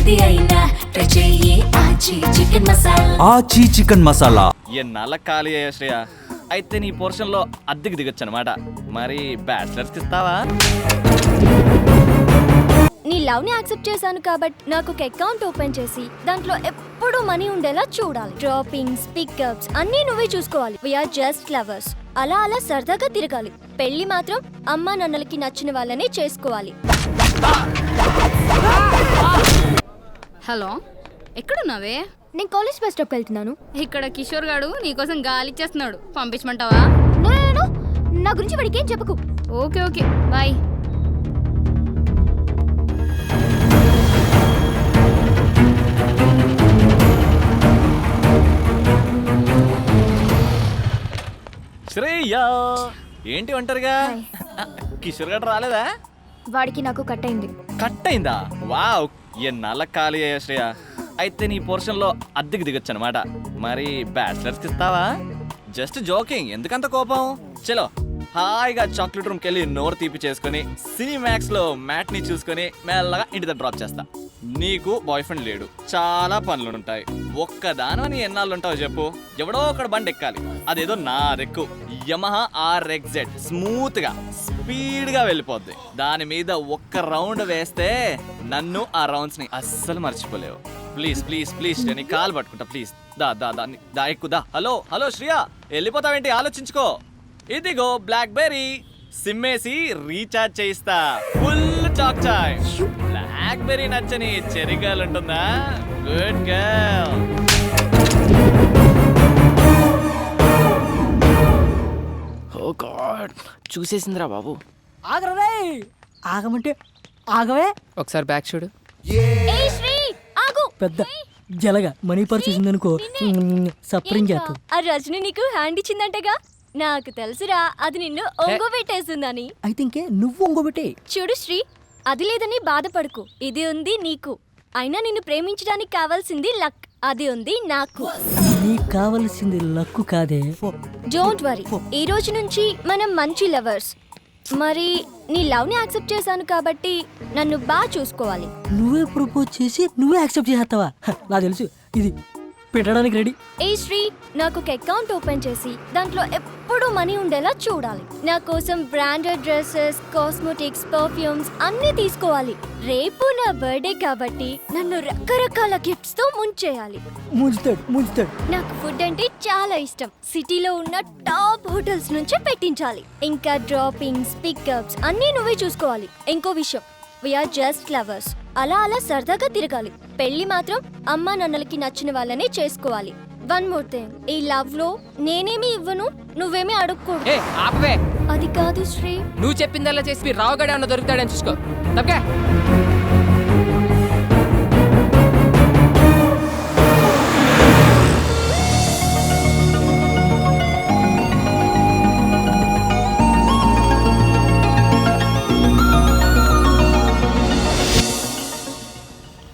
ఏది అయినా ట్రై చెయ్యి ఆచి చికెన్ మసాలా. ఆచి చికెన్ మసాలా. ఎన్నాళ్ళ ఖాళీ అయ్యా శ్రేయ, అయితే నీ పోర్షన్లో అద్దెకి దిగొచ్చు అనమాట. మరి బ్యాచిలర్స్కి ఇస్తావా? నీ లవ్ ని యాక్సెప్ట్ చేశాను కాబట్టి నాకు ఒక అకౌంట్ ఓపెన్ చేసి దాంట్లో ఎప్పుడూ మనీ ఉండేలా చూడాలి. డ్రాపింగ్స్, పికప్స్ అన్నీ నువ్వే చూసుకోవాలి. We're just lovers. అలా అలా సరదాగా తిరగాలి. పెళ్లి మాత్రం అమ్మా నాన్నలకి నచ్చిన వాళ్ళనే చేసుకోవాలి. హలో, ఎక్కడున్నావే? నేను కాలేజ్ బస్ స్టాప్ వెళ్తున్నాను. ఇక్కడ కిషోర్ గాడు నీకోసం గాలి ఇచ్చేస్తున్నాడు, పంపించమంటావా? నేను నా గురించి వాడికి ఏం చెప్పకు. Okay okay, bye. శ్రేయ ఏంటి ఒంటరిగా? కిషోర్ గడ్ రాలేదా? వాడికి నాకు కట్ అయింది. కట్ అయిందా? వావ్, ఎన్నాళ్ళ ఖాళీ అయ్యా శ్రేయ, అయితే నీ పోర్షన్లో అద్దెకి దిగొచ్చు అనమాట. మరి బ్యాచిలర్స్కి ఇస్తావా? జస్ట్ జోకింగ్, ఎందుకంత కోపం? చలో హాయిగా చాక్లెట్ రూమ్కి వెళ్ళి నోరు తీపి చేసుకుని సినిమాక్స్ లో మ్యాట్ ని చూసుకుని మెల్లగా ఇంటి దగ్గర డ్రాప్ చేస్తా. నీకు బాయ్ ఫ్రెండ్ లేడు, చాలా పనులు ఉంటాయి. ఒక్కదాని ఎన్నాళ్ళు ఉంటావు చెప్పు? ఎవడో ఒకడు బండి ఎక్కాలి, అదేదో నా దెక్కు. యమహా RXZ స్మూత్ గా స్పీడ్ గా వెళ్ళిపోద్ది. దాని మీద ఒక్క రౌండ్ వేస్తే నన్ను ఆ రౌండ్స్ ని అస్సలు మర్చిపోలేవు. ప్లీజ్ ప్లీజ్ ప్లీజ్, నేను కాలు పట్టుకుంటా ప్లీజ్. దా దా దా దా ఎక్కుదా. హలో హలో శ్రియా, వెళ్ళిపోతావేంటి? ఆలోచించుకో. ఇదిగో బ్లాక్ బెర్రీ, సిమ్మేసి రీఛార్జ్ చేయిస్తా. Full talk time. BlackBerry నచ్చని చెర్రీ గర్ల్ ఉంటుందా? Good girl. ఓ గాడ్, చూసేసిందిరా బాబు. ఆగరే, ఆగమంటే ఆగవే. ఒకసారి బ్యాక్ చూడు. ఏయ్ శ్రీ, ఆగు. పెద్ద జలగా మనీ పర్స్ చూసిందనుకో సప్రింగ్ చేస్తావు. ఆ రజని నీకు హ్యాండ్ ఇచ్చిందంటగా? నాకు తెలుసురా, అది నిన్ను ఒంగోబెట్టేస్తుందని. అయితే ఇంకే నువ్వు ఒంగోబెట్టే. చూడు శ్రీ, అది లేదని బాధపడకు. ఇది ఉంది నీకు. అయినా నిన్ను ప్రేమించడానికి కావాల్సింది లక్, అది ఉంది నాకు. నీకు కావలసింది లక్కు కాదే. డోంట్ వరీ, ఈ రోజు నుంచి మనం మంచి లవర్స్. మరి నీ లవ్ ని యాక్సెప్ట్ చేశాను కాబట్టి నన్ను బాగా చూసుకోవాలి. నువ్వే ప్రపోజ్ చేసి నువ్వే యాక్సెప్ట్ చేస్తావా? నాకు తెలుసు, ఇది పెట్టడానికి రెడీ. ఏ శ్రీ, నాకు ఒక అకౌంట్ ఓపెన్ చేసి దాంట్లో ఎప్పుడూ మనీ ఉండేలా చూడాలి. నా కోసం బ్రాండెడ్ డ్రెస్సెస్, కాస్మెటిక్స్, పర్ఫ్యూమ్స్ అన్నీ తీసుకోవాలి. రేపు నా బర్త్డే కాబట్టి నన్ను రకరకాల గిఫ్ట్స్ తో ముంచేయాలి. ముంచుతాడు. నాకు ఫుడ్ అంటే చాలా ఇష్టం. సిటీలో ఉన్న టాప్ హోటల్స్ నుంచి పెట్టించాలి. ఇంకా డ్రాపింగ్స్, పికప్స్ అన్నీ నువ్వే చూసుకోవాలి. ఇంకో విషయం, వీఆర్ జస్ట్ లవర్స్. అలా అలా సరదాగా తిరగాలి. పెళ్లి మాత్రం అమ్మా నాన్నలకి నచ్చిన వాళ్ళనే చేసుకోవాలి. వన్ మోర్ థింగ్, ఈ లవ్ లో నేనేమి ఇవ్వను, నువ్వేమీ అడుక్కోడు. ఆపవే. అది కాదు శ్రీ. నువ్వు చెప్పిందల్లా చేసి రావుగడే అన్న దొరుకుతాడని చూసుకో. తప్పకే.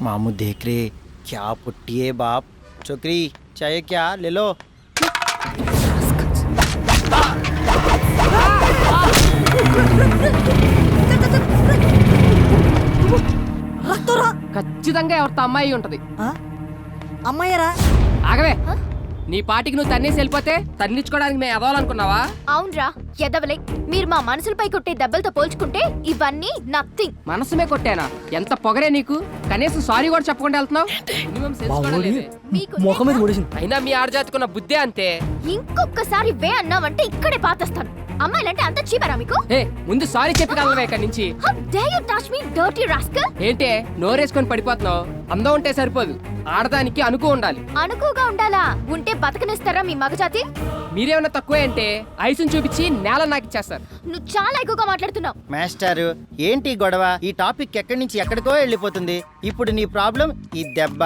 मामू देख रहे, क्या पुट्टी है बाप. छोकरी चाहिए क्या? ले लो. ఖచ్చితంగా ఎవరితో అమ్మాయి ఉంటది. అమ్మాయరా? ఆగవే. నీ పాటికి నువ్వు తన్నేసి వెళ్ళిపోతే తన్నించుకోవడానికి మేము ఎదవాలనుకున్నావా? అవునరా, ఎదవలే. మీరు మా మనసులపై కొట్టే దెబ్బలతో పోల్చుకుంటే ఇవన్నీ నథింగ్. మనసుమే కొట్టానా? ఎంత పొగరే నీకు? కనీసం సారీ కూడా చెప్పకుండా వెళ్తున్నావు. ముఖం మీద కొడేసింది. అయినా మీ ఆడజాతికున్న బుద్ధే అంతే. ఇంకొకసారి వే అన్నావంటే ఇక్కడే పాతేస్తాను. అమ్మాయిలంటే అంత చీపరా మీకు? ముందు సారీ చెప్పగలవే ఇక్కడి నుంచి. How dare you touch me, dirty rascal? ఏంటే నోరేసుకొని పడిపోతున్నావు? అందం ఉంటే సరిపోదు, ఆడదానికి అనుకో ఉండాలి. అనుకుగా ఉండాలా? ఉంటే బతకనిస్తారా మీ మగజాతి? మీరేమన్నా తక్కువే అంటే ఐసుని చూపించి నేల నాకు ఇచ్చేస్తారు. నువ్వు చాలా ఎక్కువగా మాట్లాడుతున్నావు. మాస్టారు, ఏంటి గొడవ? ఈ టాపిక్ ఎక్కడి నుంచి ఎక్కడికో వెళ్ళిపోతుంది. ఇప్పుడు నీ ప్రాబ్లం ఈ దెబ్బ.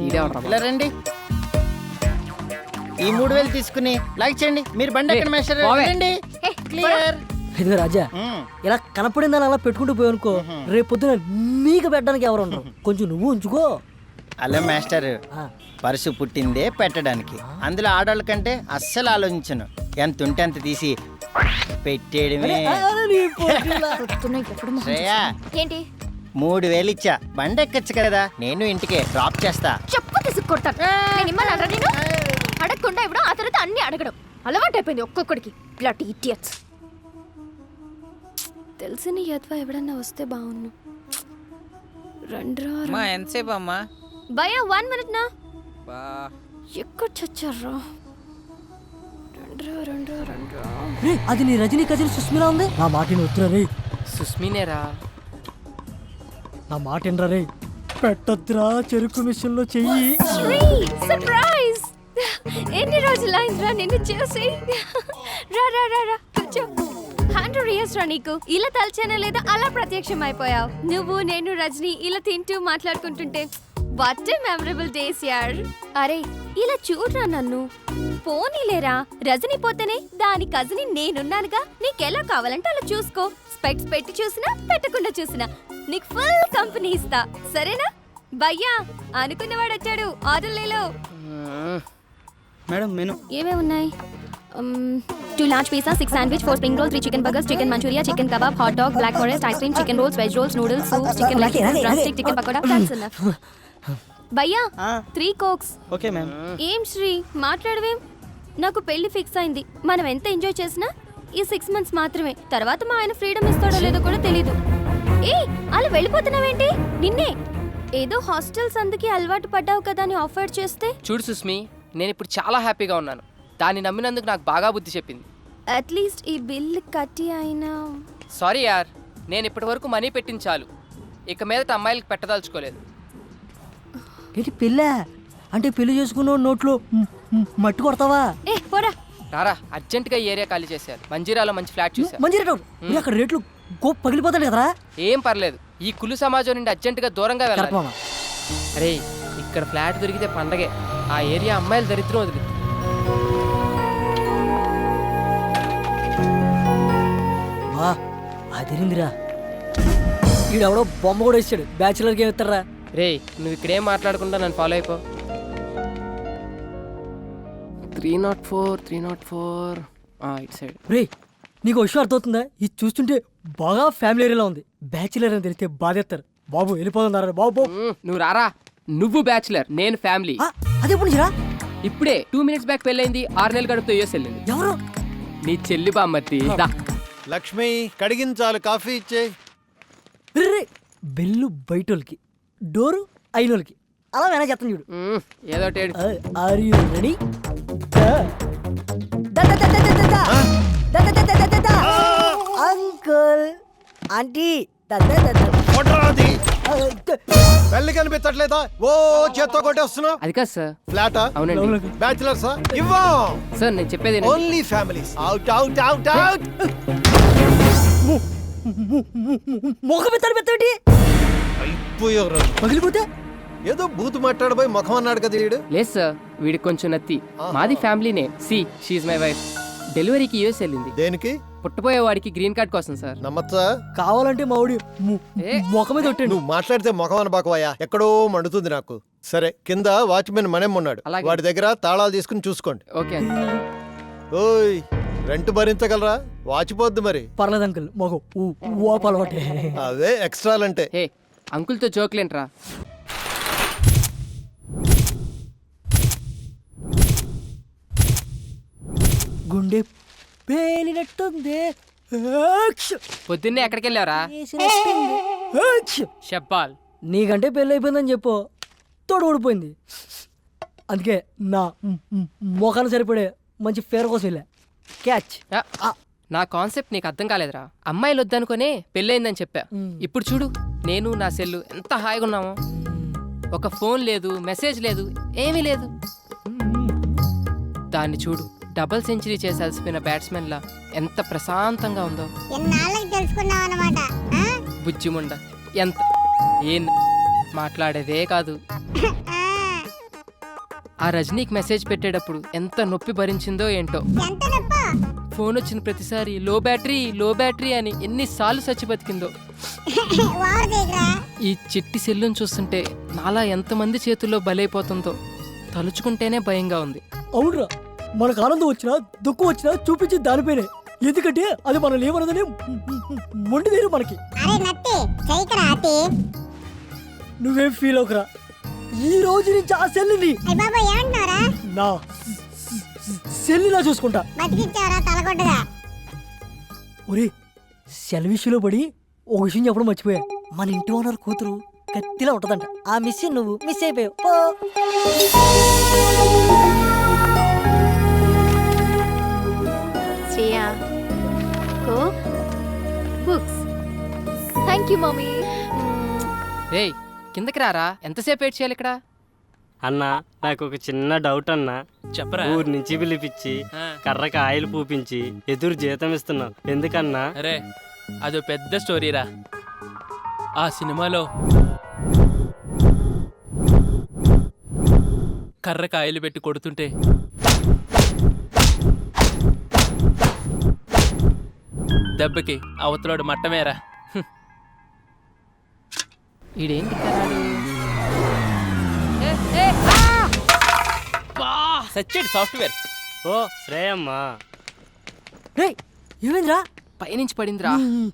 ఇలా రండి, ఈ 3000 తీసుకుని లైక్ చేయండి. మీరు బండి ఎక్కడ మాస్టర్? రండి. క్లియర్. ఇదిగో రాజా, ఇలా కనపడిందని అలా పెట్టుకుంటూ పోయానుకో, రేపు పొద్దున నీకు పెట్టడానికి ఎవరు ఉండరు. కొంచెం నువ్వు ఉంచుకో. హలో మాస్టర్, పర్సు పుట్టిందే పెట్టడానికి. అందులో ఆడవాళ్ళ కంటే అస్సలు ఆలోచించను. ఎంత ఉంటే అంత తీసి పెట్టేయడమే. శ్రేయా, ఏంటి? 3000 ఇచ్చా, బండి ఎక్కొచ్చు కదా, నేను ఇంటికే డ్రాప్ చేస్తా. చెప్పు తీసుకొడతాను. నేను ఇమ్మన్నారా నేను? అడగకుండా ఇవ్వడం, ఆ తర్వాత అన్ని అడగడం అలవాటైపోయింది ఒక్కొక్కడికి. Blood idiots. తెలిసిన యద్వా ఎవడన్నా వస్తే బాగున్ను. రండ్రా అమ్మా ఎంతసేపు అమ్మా? భయ్యా 1 minute నా. ఎక్కడ చచ్చారా? రండ్రా. రే అది నీ రజనీ కజిన్ సుస్మిలా ఉంది. నా మాటని వద్దురా రే, సుస్మినేరా? నా మాట ఏంట్రా రే. పెట్టొద్దురా చెరుకు మిషన్ లో చెయ్యి. సర్ప్రైజ్! ఎన్ని రోజులైందిరా నిన్ను చూసి. రా కూర్చో. 100 years రా నీకు. ఇలా తలచానా లేదా అలా ప్రత్యక్షం అయిపోయావు. నువ్వు నేను రజనీ ఇలా తింటూ మాట్లాడుకుంటుంటే వాట్ ఏ మెమరబుల్ డేస్ యార్. అరే ఇలా చూడరా నన్ను. పోనీలేరా, రజనీ పోతేనే దాని కజిని నేనున్నానుగా. నీకెలా కావాలంటే అలా చూసుకో. స్పెక్ట్స్ పెట్టి చూసినా పెట్టకుండా చూసినా నీకు ఫుల్ కంపెనీ ఇస్తా, సరేనా? భయ్యా అనుకున్నవాడు వచ్చాడు, ఆర్డర్లేలో. మేడం మెను ఏమేమి ఉన్నాయి? 2 large pizza, 6 sandwich, 4 spring roll, 3 chicken burgers, chicken manchuria, chicken kebab, hot dog, black forest, ice cream, chicken rolls, veg rolls, noodles, soup, chicken leg, drumstick, chicken pakoda. That's enough. భయ్యా 3 cokes. Okay ma'am. ఏం శ్రీ మాట్లాడవేం? నాకు పెళ్లి fix అయింది. మనం ఎంత enjoy చేసినా ఈ 6 months మాత్రమే. తర్వాత మా ఆయన ఫ్రీడమ్ ఇస్తాడో లేదో కూడా తెలీదు. ఏ అలా వెళ్ళిపోతున్నావేంటి? నిన్నే ఏదో హాస్టల్స్ అందుకే అలవాటు పడ్డావు కదా అని ఆఫర్ చేస్తే. చూడు సుస్మి, నేను ఇప్పుడు చాలా హ్యాపీగా ఉన్నాను. దాన్ని నమ్మినందుకు నాకు బాగా బుద్ధి చెప్పింది. అట్లీస్ట్ ఈ బిల్ కట్టి అయినా. సారీ యార్, నేను ఇప్పటి వరకు మనీ పెట్టించాలు. ఇక మీదట అమ్మాయిలకు పెట్టదలుచుకోలేదు. ఏంటి పెళ్ళా? అంటే పెళ్లి చేసుకున్న నోట్లో మట్టి కొడతావా? ఏ పోరా. రారా, అర్జెంటుగా ఈ ఏరియా ఖాళీ చేశారు. మంజీరాలో మంచి ఫ్లాట్ చూసా. మంచి రేటు. అక్కడ రేట్లు గోప్ పగిలిపోతాడు కదరా. ఏం పర్లేదు, ఈ కులు సమాజం నుండి అర్జెంటుగా దూరంగా వెళ్ళాలి. కరెక్ట్ మామ. అరే ఇక్కడ ఫ్లాట్ దొరికితే పండగే. ఆ ఏరియా అమ్మాయిలు దరిద్రం వదిలి. వా అదిరిందిరా. ఈడెవడో బొమ్మ కూడా ఇచ్చాడు. బ్యాచులర్కి ఏమి ఇస్తారా? రే నువ్వు ఇక్కడేం మాట్లాడకుండా నన్ను ఫాలో అయిపో. 304 ఇటు సైడ్. రే నీకు విషయం అర్థమవుతుందా? ఇది చూస్తుంటే బాగా ఫ్యామిలీ ఏరియాలో ఉంది. బ్యాచులర్ అని తెలిస్తే బాధేస్తారు. బాబు వెళ్ళిపోతున్నారా బాబు? నువ్వు రారా. నువ్వు బ్యాచులర్, నేను ఫ్యామిలీ. అదే పుణ్యరా. ఇప్పుడే 2 minutes బ్యాక్ పెళ్ళైంది. 6 నెలల గడుపుతో యూఎస్ వెళ్ళింది. ఎవరు? నీ చెల్లి బామ్మర్తి. లక్ష్మి కడిగించాలి, కాఫీ ఇచ్చే. రే బెల్లు బయటోళ్ళకి, డోరు అయినోళ్ళకి. అలా వేనా చెప్తాను చూడు. ఏదో are you ready? Uncle aunty పెళ్లి కనిపించట్లేదా? ఓ చేత్తో కొట్టేస్తున్నావు. అది కాదు సార్. ఫ్లాటా? అవునండి. బ్యాచులర్సా? ఇవ్వం. సార్ నేను చెప్పేది only families. Out out out out. ముఖం పెట్టి అయిపోయారు. పగిలిపోతే ఏదో బూతు మాట్లాడబోయి ముఖం అన్నాడు కదా వీడు. లేదు సార్, వీడికి కొంచెం నత్తి. మాది ఫ్యామిలీనే. She my wife. డెలివరీకి యూఎస్ వెళ్ళింది. దేనికి? పుట్టబోయే వాడికి గ్రీన్ కార్డ్ కోసం సార్. నమ్మచ్చా? కావాలంటే మా ఊడి ముఖం మీద కొట్టండి. నువ్వు మాట్లాడితే ముఖం అనబాకవయ్యా, ఎక్కడో మండుతుంది నాకు. సరే కింద వాచ్మెన్ మనేం ఉన్నాడు, వాడి దగ్గర తాళాలు తీసుకుని చూసుకోండి. ఓకే. ఓయ్ రెంట్ భరించగలరా? వాచిపోద్ది మరి. పర్లేదు అంకుల్, మొగం అలవాటే. అవే ఎక్స్ట్రాలంటే. ఏ అంకుల్తో జోక్లేంట్రా. గుండె పేలినట్టుంది. పొద్దున్నే ఎక్కడికి వెళ్ళావరా? చెప్పాల్. నీకంటే పెళ్ళి అయిపోయిందని చెప్పు. తోడు ఊడిపోయింది. అందుకే నా మొఖాన్ని సరిపడే మంచి ఫేర్ కోసం వెళ్ళా. క్యాచ్. నా కాన్సెప్ట్ నీకు అర్థం కాలేదురా. అమ్మాయిలు వద్దనుకునే పెళ్ళయిందని చెప్పా. ఇప్పుడు చూడు, నేను నా సెల్లు ఎంత హాయిగా ఉన్నామో. ఒక ఫోన్ లేదు, మెసేజ్ లేదు, ఏమీ లేదు. దాన్ని చూడు, డబుల్ సెంచరీ చేసి అలసిపోయిన బ్యాట్స్మెన్ లా ఎంత ప్రశాంతంగా ఉందో. బుజ్జిముండ ఎంత ఏం మాట్లాడేదే కాదు. ఆ రజనీకి మెసేజ్ పెట్టేటప్పుడు ఎంత నొప్పి భరించిందో ఏంటో. ఫోన్ వచ్చిన ప్రతిసారి లో బ్యాటరీ అని ఎన్నిసార్లు చచ్చి బతికిందో. ఈ చిట్టి సెల్లును చూస్తుంటే నాలా ఎంతమంది చేతుల్లో బలైపోతుందో తలుచుకుంటేనే భయంగా ఉంది. అవునరా, మనకు ఆనందం వచ్చినా దుఃఖం వచ్చినా చూపించి దానిపైనే. ఎందుకంటే అది మనం ఏమన్నదని మొండి తీరు మనకి. నువ్వేం ఫీల్ అవుకురా, ఈ రోజు నుంచి ఆ సెల్లుని నా సెల్లులా చూసుకుంటా. ఒరే సెల్ విషయంలో పడి ఒక విషయం చెప్పడం మర్చిపోయా. మన ఇంటి ఓనర్ కూతురు కత్తిలా ఉంటదంట. ఆ మిస్ నువ్వు మిస్ అయిపోయావు. పో. Shreya coke books. Thank you mummy. రేయ్ కిందకి రారా, ఎంతసేపు వెయిట్ చేయాలి ఇక్కడ? అన్నా నాకు ఒక చిన్న డౌట్ అన్నా. చెప్పరా. ఊరు నుంచి పిలిపించి కర్రకి ఆయిల్ పూపించి ఎదురు జీతం ఇస్తున్నావు ఎందుకన్నా? అరే అదో పెద్ద స్టోరీరా. ఆ సినిమాలో కర్ర కాయలు పెట్టి కొడుతుంటే దెబ్బకి అవతలోడు మట్టమేరా. ఈడేంటి కరాడు? సచ్చేడు సాఫ్ట్వేర్. ఓ శ్రేయమ్మా. రేయ్ ఏమైందిరా? పైనుంచి పడిందిరా.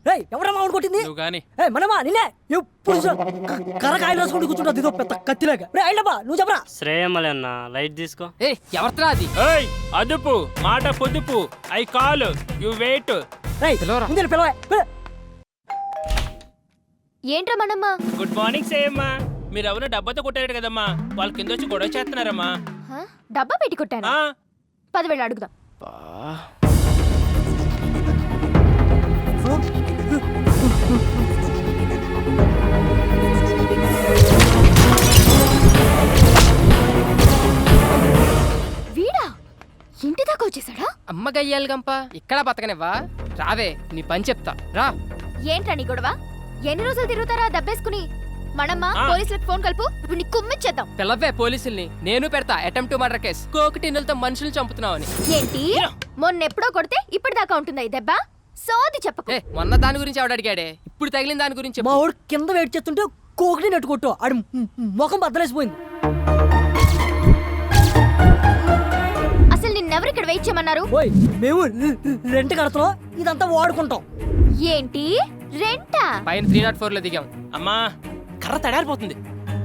రేయ్ ఎవరమ్మా అవును కొట్టింది? నువ్వు గాని మనమా నిన్నే ఎప్పుడు కర్రకాయలు రాసుకుంటూ కూర్చుంటా ఇదో పెద్ద కత్తిలాగా. రే అయినబ్బా నువ్వు చెప్పరా. శ్రేయమ్మలే అన్నా, లైట్ తీసుకో. ఏ ఎవరిరా అది? ఏయ్ అదుపు మాట పొదుపు. I call you wait. రేయ్ పిలవరా. ముందే పిలవా. ఏంట్రా మనమ్మ? Good morning సేయమ్మా. మీరు ఎవరో డబ్బాతో కొట్టారు కదమ్మా, వాళ్ళు కింద వచ్చి గొడవ చేస్తున్నారమ్మా. డబ్బా పెట్టి కొట్టాను. 10,000 అడుగుదాం. వీడా ఇంటి దాకా వచ్చేసాడా? అమ్మ గయ్యాలి గంప, ఇక్కడ బతకనివ్వా? రావే నీ పని చెప్తా రా. ఏంట్రా నీ గొడవ? ఎన్ని రోజులు తిరుగుతారా దబ్బేసుకుని? మనమ్మ పోలీసులకు ఫోన్ కలుపు, ఇప్పుడు నీ కుమ్మిచ్చేద్దాం. పిల్లవే పోలీసుల్ని, నేను పెడతా అటెంప్ట్ టు మర్డర్ కేసు. కోకటిన్నులతో మనుషులు చంపుతున్నావు అని. ఏంటి మొన్నెప్పుడో కొడితే ఇప్పటిదాకా ఉంటుందా ఈ దెబ్బ? సోది చెప్పకు. ఏ మొన్న దాని గురించి ఆవిడ అడిగాడే, ఇప్పుడు తగిలిన దాని గురించి చెప్పు. మా వాడు కింద వెయిట్ చేస్తుంటే కోకిని నెట్టుకొట్టు ఆడి ముఖం బద్దలేసిపోయింది. అసలు నిన్నెవరు ఇక్కడ వెయిట్ చేయమన్నారు? ఓయ్ మేము రెంట్ కడతాం, ఇదంతా వాడుకుంటాం. ఏంటి రెంటా? పైన 304 లో దిగాం. అమ్మా కర్ర తడారిపోతుంది,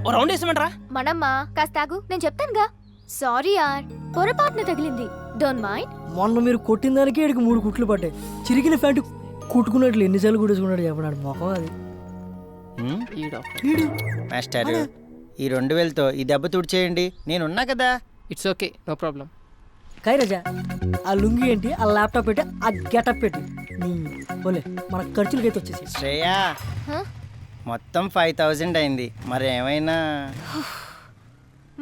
ఓ రౌండ్ వేసామంటారా? మనమ్మ కాస్త ఆగు, నేను చెప్తానుగా. సారీ యార్, పొరపాటున తగిలింది. Don't mind. మొన్న మీరు కొట్టిన దానికి ఇక్కడికి 3 కుట్లు పడ్డాయి. చిరిగిన ప్యాంటు కుట్టుకున్నట్లు ఎన్నిసార్లు కుట్టేసుకున్నాడు చెప్పడాడు మొఖం అది. మాస్టర్ ఈ 2000తో ఈ దెబ్బ తుడిచేయండి, నేనున్నా కదా. It's okay, no problem. కైరాజా ఆ లుంగి ఏంటి, ఆ ల్యాప్టాప్ పెట్టి, ఆ గెటప్ పెట్టి నీ పోలే మన ఖర్చులకైతే వచ్చేసి. శ్రేయా మొత్తం 5000 అయింది, మరి ఏమైనా?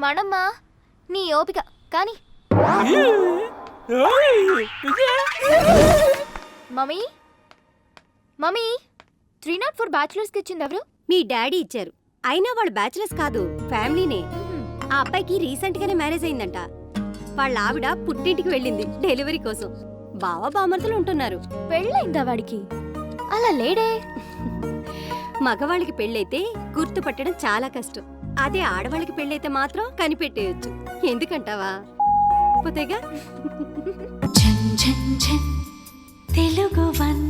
మనమ్మ నీ ఓపిక కానీ. మమ్మీ మమ్మీ 304 బ్యాచులర్స్ కి ఇచ్చింది ఎవరు? మీ డాడీ ఇచ్చారు. అయినా వాళ్ళు బ్యాచులర్స్ కాదు, ఫ్యామిలీనే. ఆ అబ్బాయికి రీసెంట్ గానే మ్యారేజ్ అయిందంట. వాళ్ళ ఆవిడ పుట్టింటికి వెళ్ళింది డెలివరీ కోసం. బావ బామర్తులు ఉంటున్నారు. పెళ్ళైందా వాడికి? అలా లేడే. మగవాళ్ళకి పెళ్ళైతే గుర్తుపట్టడం చాలా కష్టం. అదే ఆడవాళ్ళకి పెళ్ళైతే మాత్రం కనిపెట్టేయొచ్చు. ఎందుకంటావా? పోతేగా. తెలుగు 1